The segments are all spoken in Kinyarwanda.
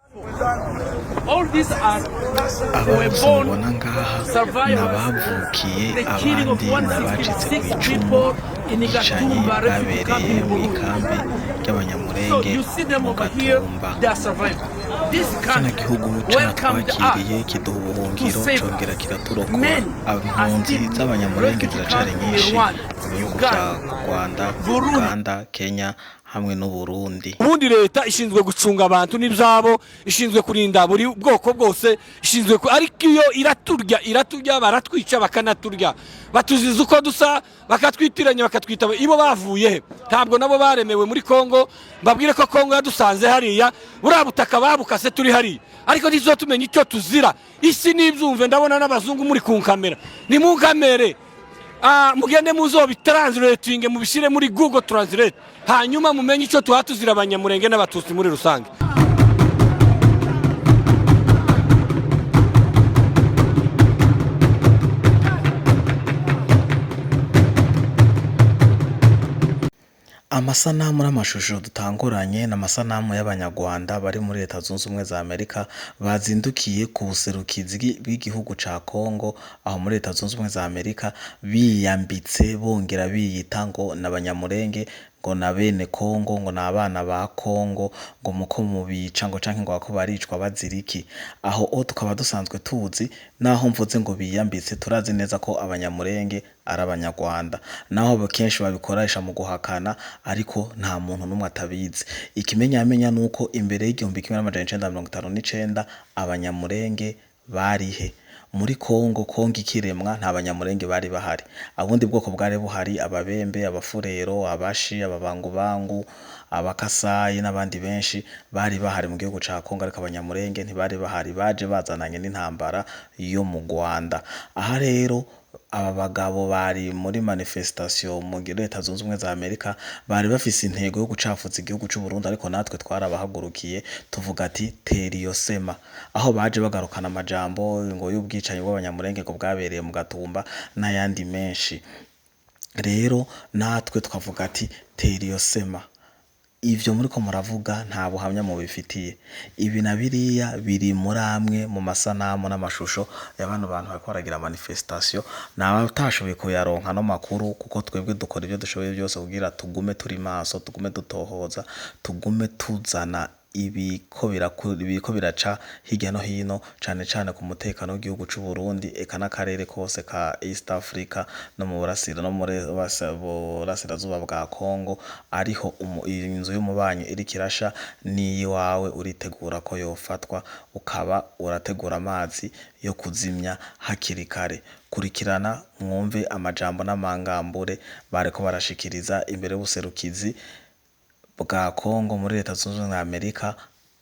All these are ababona ngaha n'abavukiye abandi n'abacitse ku icumu bicaye babereye mu ikambi ry'Abanyamulenge mu Gatumba. Kino gihugu cyatwakiriye kiduha ubuhungiro congera kiraturokora. Impunzi z'Abanyamulenge ziracari nyinshi mu bihugu bya Rwanda, Uganda, Kenya hamwe no Burundi. Ubundi leta ishinzwe gucunga abantu n'ibyabo, ishinzwe kurinda buri bwoko bwose, ishinzwe ariko iyo iraturya baratwica bakanaturya, batuziza uko dusa, bakatwitiranya bakatwita ibo bavuye he. Ntabwo nabo baremewe muri Congo, mbabwire ko Congo yadusanze hariya, buriya butaka babukase turi hariya, ariko ntizotumenye icyo tuzira. Isi nibyumve, ndabona n'abazungu muri ku kamera, ni mu kamere. Mugende muzobi translating mubishire muri Google Translate, hanyuma mumenye icyo tuhatuzira Abanyamulenge n'Abatutsi muri rusange. Amasanamu n'amashusho dutanguranye n'amasanamu y'Abanyarwanda bari muri Leta Zunze Ubumwe za Amerika bazindukiye ku buserukizi bw'igihugu ca Congo, aho muri Leta Zunze Ubumwe za Amerika biyambitse bongera biyita ngo n'Abanyamulenge, ngo na bene Congo, ngo n'abana ba Congo, ngo muko mubica ngo canke ngo bako baricwa baziriki. Aho tukaba dusanzwe tuzi, naho mvuze ngo biyambitse turazi neza ko Abanyamulenge ari Abanyarwanda, naho kenshi babikoresha mu guhakana, ariko nta muntu n'umwe atabizi. Ikimenyamenya nuko imbere y'igihumbi 1959 Abanyamulenge barihe muri Congo ikiremwa, nta Abanyamulenge bari bahari. Abundi bwoko bwari buhari, Ababembe, Abafurero, Abashi, Ababangubangu, Abakasayi n'abandi benshi bari bahari mu gihugu ca Congo, ariko Abanyamulenge ntibari bahari, baje bazananye n'intambara yo mu Rwanda. Aha rero aba bagabo bari muri manifestation mu Leta Zunze Ubumwe za Amerika, bari bafise intego yo gucafuza igihugu cy'u Burundi, ariko natwe twarabahagurukiye tuvuga ati teriyo sema. Aho baje bagarukana amajambo ngo y'ubwicanyi bw'Abanyamulenge ngo bwabereye mu Gatumba n'ayandi menshi. Rero natwe twavuga ati teriyo sema. Ivyo muri ko muravuga nta buhamya mu bifitiye. Ibi na biriya biri muri amwe mu masanamu n'amashusho y'abantu bakora manifestation, n'abatashoboye kuyaronka no makuru, kuko twebwe dukora ibyo dushoboye byose kugira tugume turi maso, tugume dutohoza, tugume tuzana ibiko biraca hirya no hino, cane cane ku mutekano w'igihugu cy'u Burundi, eka n'akarere kose ka East Africa no mu burasira no muri burasirazuba bwa Congo. Ariho inzu y'umubanyi iri kirasha, ni wawe uritegura ko yofatwa, ukaba urategura amazi yo kuzimya hakiri kare. Kurikirana mwumve amajambo n'amangambure bareko barashikiriza imbere y'ubuserukizi bwa Congo muri Leta Zunze Ubumwe za Amerika,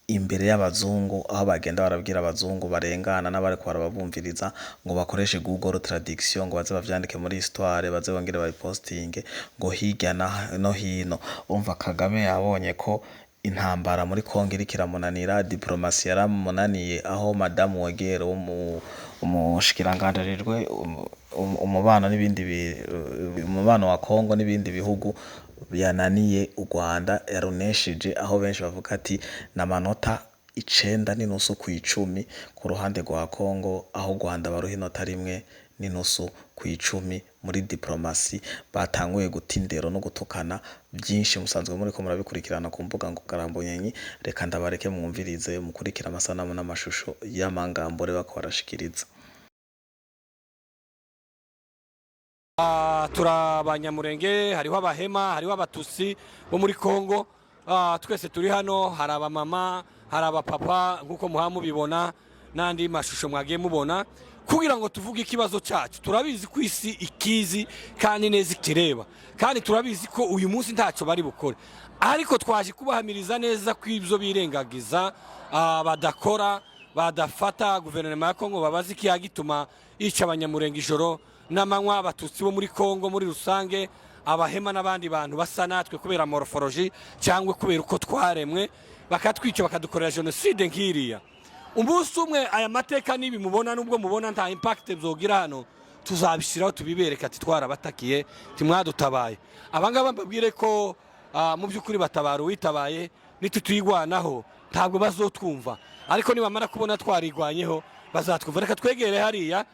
imbere y'abazungu, aho bagenda barabwira abazungu barengana n'abari ko barabumviriza ngo bakoreshe Google Traduction, ngo baze bavyandike muri histoire, baze bongere bayipostinge ngo hirya no hino. Umva Kagame yabonye ko intambara muri Congo iri kiramunanira, diplomasi yaramunaniye, aho Madame Wegero umushikiranganje ajejwe umubano umubano wa Congo n'ibindi bihugu yananiye u Rwanda, yarunesheje, aho benshi bavuga ati n'amanota 9.5 ku 10 ku ruhande rwa Congo, aho u Rwanda baruha inota 1.5 ku 10 muri diplomasi. Batanguye gutindero no gutukana byinshi, musanzwe muri ko murabikurikirana ku mbuga ngurukanabumenyi. Reka ndabareke mwumvirize mukurikira amasanamu n'amashusho y'amangambore bakorashikiriza. Turabanyamulenge, hariho Abahema, hariho Abatutsi bo muri Congo. Twese turi hano, hari abamama, hari abapapa, nkuko muhamu bibona n'andi mashusho mwagiye mubona, kugira ngo tuvuge ikibazo cyacu. Turabizi ko isi ikizi kandi neza ikireba, kandi turabizi ko uyu munsi ntacyo bari bukore, ariko twaje kubahamiriza neza ko ibyo birengagiza badakora, badafata guverinoma ya Congo babazi ko yagituma yica Abanyamulenge ijoro n'amanywa. Abatutsi bo muri Congo muri rusange, Abahema n'abandi bantu basa natwe kubera morphology cyangwa kubera uko twaremwe, bakatwica bakadukorera genocide nkiriya. Umunsi umwe aya mateka nibi mubona, nubwo mubona nta impact byogira hano, tuzabishiraho tubibereka ati twarabatakiye, timwadutabaye. Abangaba mbabwire ko mu byukuri batabara uwitabaye, nitutuyigwanaho ntabwo bazotwumva, ariko nibamara kubona twarigwanyeho bazatwumva. Reka twegere hariya.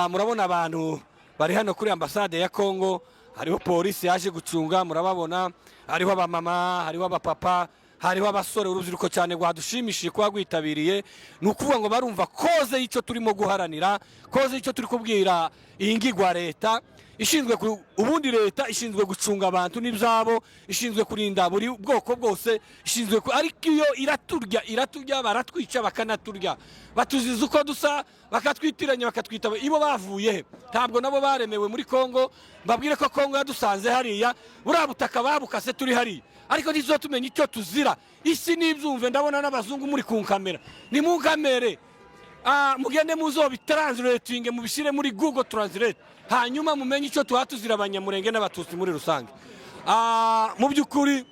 Murabona abantu bari hano kuri Ambassade ya Congo, hariho polisi yaje gucunga, murababona hariho abamama, hariho abapapa, hariho abasore, urubyiruko cyane rwadushimishije kuba rwitabiriye. Ni ukuvuga ngo barumva koze y'icyo turimo guharanira, koze y'icyo turi kubwira iyi ngigwa leta ishinzwe ubundi leta ishinzwe gucunga abantu n'ibyabo, ishinzwe kurinda buri bwoko bwose, ishinzwe ariko iyo iraturya baratwica bakanaturya, batuziza uko dusa, bakatwitiranya bakatwita ibo bavuye he. Ntabwo nabo baremewe muri Congo. Mbabwire ko Congo yadusanze hariya, buriya butaka babukase turi hariya, ariko nizo tumenye icyo tuzira. Isi nibyumve, ndabona n'abazungu muri ku kamera, ni mu kamere. Mugende muzobitranslating mubishire muri Google Translate, hanyuma mumenye icyo tuhatuzira Abanyamulenge n'Abatutsi muri rusange. Mu byukuri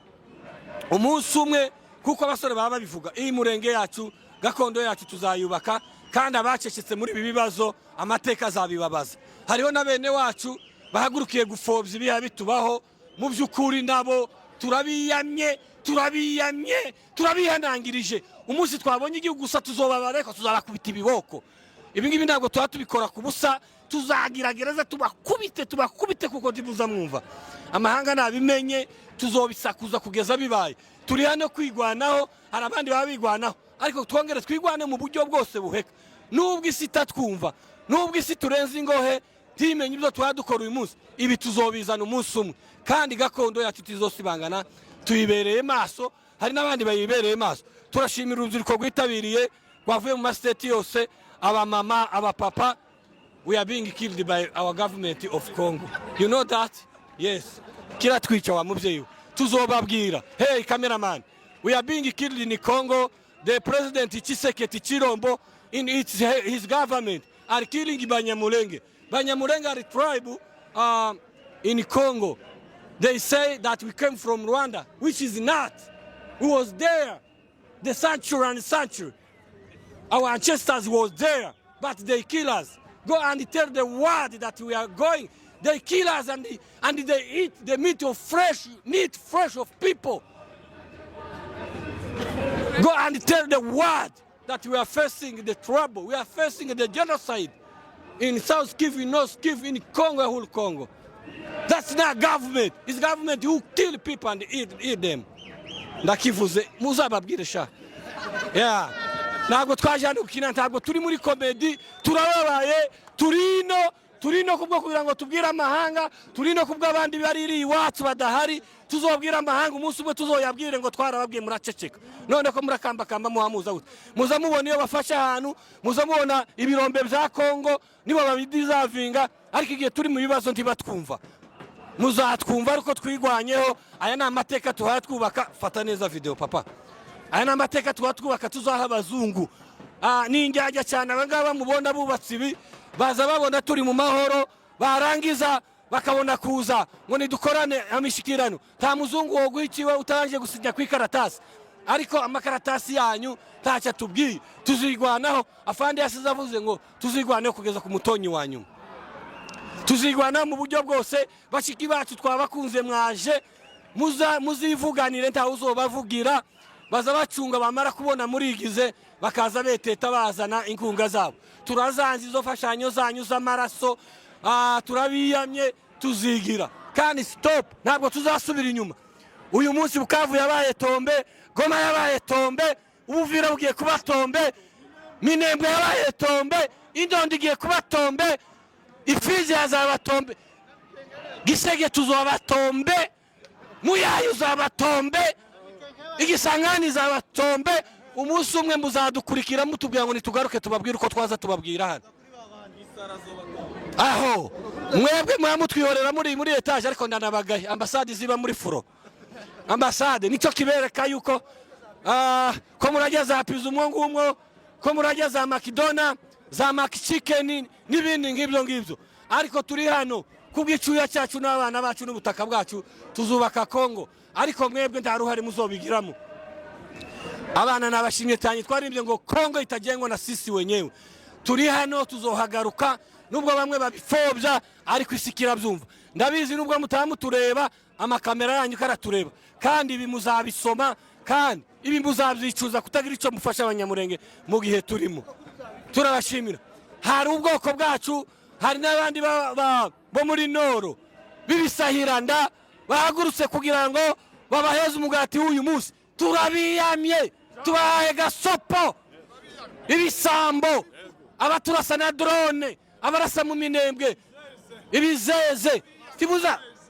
umunsi umwe kuko abasore baba babivuga, iyi murenge yacu gakondo yacu tuzayubaka, kandi abacecetse muri ibi bibazo amateka azabibabaza. Hariho na bene wacu bahagurukiye gufobya ibiha bitubaho, mu byukuri nabo turabihanangirije. Umunsi twabonye igihugu gusa tuzobabareka, tuzabakubita ibiboko. Ibi ngibi ntabwo tuba tubikora ku busa, tuzagerageza tubakubite kuko ndibuza mwumva. Amahanga nabimenye, tuzobisakuza kugeza bibaye. Turi hano kwigwanaho, hari abandi baba bigwanaho, ariko twongere twigwane mu buryo bwose buheka. Nubwo isi itatwumva, nubwo isi turenze ingohe, timenye ibyo twadukora uyu munsi, ibi tuzobizana umunsi umwe, kandi gakondo yacu tuzosibangana tuyibereye maso. Hari n'abandi bayibereye maso. Turashimira urubyiruko rwitabiriye rwavuye mu mastate yose, abamama, abapapa. We are being killed by our government of Congo. You know that? Yes. Kira twica wa muvyeyi. Tuzobabwira. Hey cameraman, we are being killed in Congo. The president Tshisekedi Chirombo in his government are killing Abanyamulenge. Abanyamulenge are a tribe in Congo. They say that we came from Rwanda, which is not. We was there, the century and century. Our ancestors was there, but they kill us. Go and tell the world that we are going. They kill us and they eat the meat fresh of people. Go and tell the world that we are facing the trouble. We are facing the genocide in South Kivu, in North Kivu, in Congo, whole Congo. That's not government. It's government who kill people and eat them. Ndakivuze muzababwire sha. Yeah. Ntabwo twajana ukina, ntabwo turi muri comedy, turababaye, turino kubwo kugira ngo tubwire amahanga, turino kubwo abandi bariri iwacu badahari, tuzobwira amahanga umunsi umwe tuzoyabwire ngo twarababwiye muraceceka. None ko murakamba muhamuza gute? Muza mubona iyo bafasha ahantu, muza mubona ibirombe bya Congo nibo babidizavinga, ariko igihe turi mu bibazo ntibatwumva. Muzatwumva ariko twigwanyeho. Aya ni amateka tuhaya twubaka. Fata neza video papa. Aya ni amateka tuhaya twubaka tuzaha abazungu. Ni injyajya cyane abangaba mubona bubatsi ibi, baza babona turi mu mahoro, barangiza bakabona kuza ngo nidukorane amishikirano. Nta muzungu wo guhikiwe utanje gusinya kwikaratasi, ariko amakaratasi yanyu ntacyo tubwiye. Tuzigwanaho. Afande yasize avuze ngo tuzigwanaho kugeza ku mutonyi wanyu. Tuzigwana mu buryo bwose. Bashiki bacu twabakunze, mwaje muzivuganire, nta uzobavugira. Baza bacunga, bamara kubona murigize bakaza beteta bazana inkunga zabo. Turazanze izo fashanyo zanyu z'amaraso, turabiyamye, tuzigira kandi stop. Ntabwo tuzasubira inyuma. Uyu munsi Bukavu yabaye tombe, Goma yabaye tombe, Ubuvira bugiye kuba tombe, Minembwe yabaye tombe, Indondo igiye kuba tombe, Ifizi yazaba tombe, Gisege tuzoba tombe, Muyayi uzaba tombe, Igisangani zaba tombe. Umunsi umwe muzadukurikira mutubwira ngo nitugaruke tubabwira uko twaza tubabwira hano. Aho mwebwe mwamutwihorera muri etage, ariko ndanabagaye Ambassade ziba muri furo. Ambassade nicyo kibereka yuko ko murajya za pizza umwo, ko murajya za McDonald's, za McChicken n'ibindi ngibyo. Ariko turi hano kubw'icyuya cyacu n'abana bacu n'ubutaka bwacu, tuzubaka Congo. Ariko mwebwe nta ruhare muzobigiramo. Abana nabashimye cyane, twarimbye ngo Congo itajengwa na sisi wenyewe. Turi hano tuzohagaruka, nubwo bamwe babifobya ariko isikira byumva. Ndabizi nubwo mutamutureba, amakamera yanyu karatureba, kandi ibi muzabisoma kandi ibi muzabyicuza kutagira icyo mufasha Abanyamulenge mu gihe turimo. Turabashimira. Hari ubwoko bwacu, hari n'abandi bo muri Noro bibisahiranda bahagurutse kugira ngo babaheze umugati w'uyu munsi. Turabiyamye, tubahaye gasopo, ibisambo, abaturasa na drone, abarasa mu minembwe, ibizeze,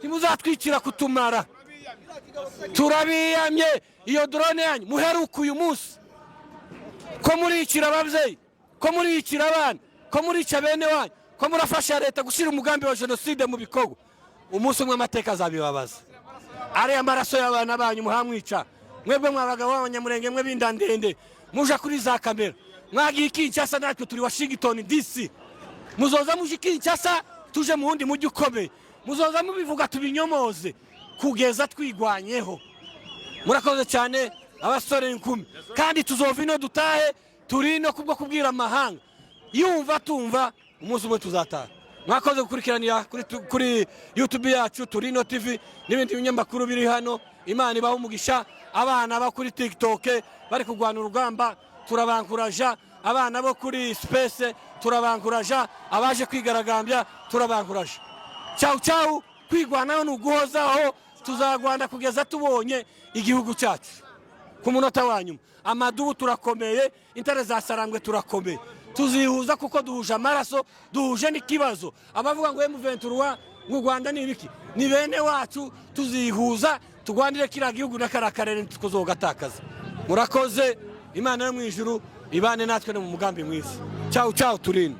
timuzatwikira kutumara. Turabiyamye, iyo drone yanyu muheruka uyu munsi ko muricira ababyeyi, ko muricira abana, ko murica bene wanyu, ko murafasha leta gushyira umugambi wa jenoside mu bikorwa. Umunsi umwe amateka azabibabaza. Ari amaraso y'abana banyu muhamwica. Mwebwe mwabagabo b'Abanyamulenge mwe bindandende muja kuri za kamera. Mwagiye Kinshasa, natwe turi Washington DC. Muzoza muje Kinshasa, tuje mu wundi mujyi ukomeye. Muzoza mubivuga tubinyomoze kugeza twigwanyeho. Murakoze cyane abasore inkumi, kandi tuzova ino dutahe, turi no kubwo kubwira amahanga yumva tumva umunsi umwe tuzataha. Mwakoze gukurikiranira kuri YouTube yacu Turino TV n'ibindi binyamakuru biri hano. Imana ibaho umugisha. Abana ba kuri TikTok bari kugwana urugamba turabankuraja, abana bo kuri Space turabankuraja, abaje kwigaragambya turabankuraja. Ciao ciao, kwigwanaho nuguhozaho, tuzagwanda kugeza tubonye igihugu cyacu. Ku munota wanyuma amadubu turakomeye, intare za Sarangwe turakomeye. Tuzihuza kuko duhuje amaraso, duhuje n'ikibazo. Abavuga ngo M23 mu Rwanda ni ibiki, ni bene wacu. Tuzihuza tugwandire kira gihugu n'akarakarere tukozogatakaza. Murakoze. Imana yo mu ijuru ibane natwe no mu mugambi mwiza. Ciao ciao Turino.